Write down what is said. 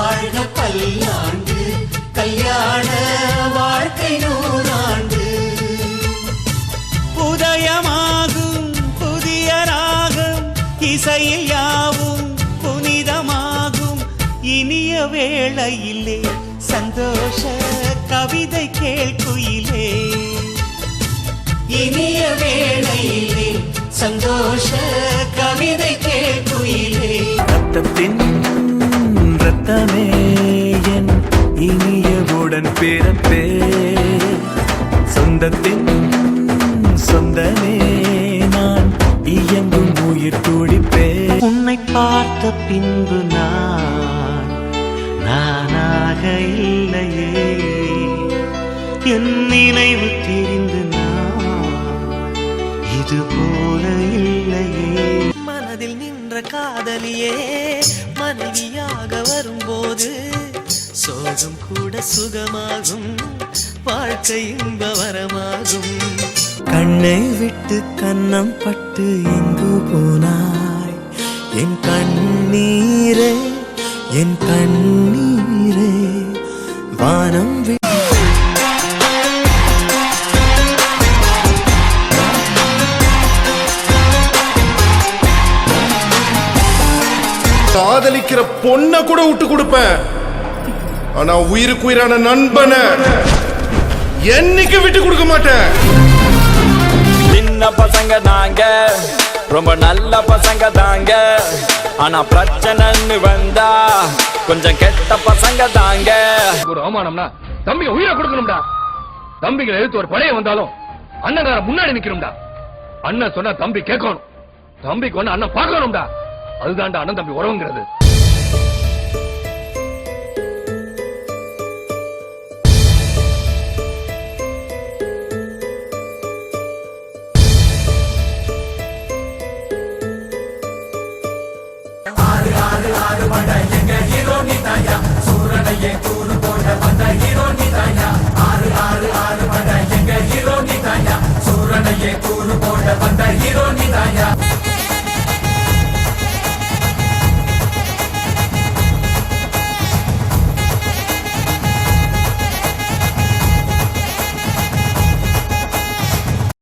வாழ்க பல்லாண்டு கல்யாண வாழ்க்கை நூறாண்டு. உதயமாகும் புதிய ராகம் இசையில் யாவும் புனிதமாகும். இனிய வேளையிலே சந்தோஷ கவிதை கேள்குயிலே. இனிய வேளையிலே சந்தோஷ கவிதை கேள்குயிலே. ரத்தத்தின் ரத்தமே என் இனியவுடன் பிறப்பே. சொந்தத்தின் சொந்தமே நான் இயங்கும் உயிர் துடிப்பே. உன்னை பார்த்த பின்பு நானாக இல்லையே. என் நினைவு தெரிந்து இது போல இல்லையே. மனதில் நின்ற காதலியே மனைவியாக வரும்போது சோகம் கூட சுகமாகும், வாழ்க்கை இன்பவரமாகும். கண்ணை விட்டு கன்னம் பட்டு எங்கு போனாய் என் கண்ணீரே, என் கண்ணீரே. வானம் காதலிக்கிற பொண்ண கூட விட்டு கொடுப்பேன், ஆனா உயிருக்கு உயிரான நண்பனை என்னைக்கு விட்டு கொடுக்க மாட்டேன். சின்ன பசங்க தாங்க, ரொம்ப நல்ல பசங்க தாங்க. ஆனா பிரச்சனைன்னு வந்தா கொஞ்சம் கெட்ட பசங்க தாங்க. ஒரு அவமானம்னா தம்பிங்க உயிரை கொடுக்கணும்டா. தம்பிகளை எழுத்து ஒரு பழைய வந்தாலும் அண்ணன் முன்னாடி நிக்கணும்டா. அண்ணன் சொன்னா தம்பி கேட்கணும், தம்பிக்கு ஒண்ணு அண்ணன் பார்க்கணும்டா. அதுதான்டா அண்ணன் தம்பி உறவுங்கிறது. ஆறு ஆறு ஆறு பட எங்க ஹீரோ நீ தாயா, சூரனையே கூறு போட வந்த ஹீரோ நீ தாயா.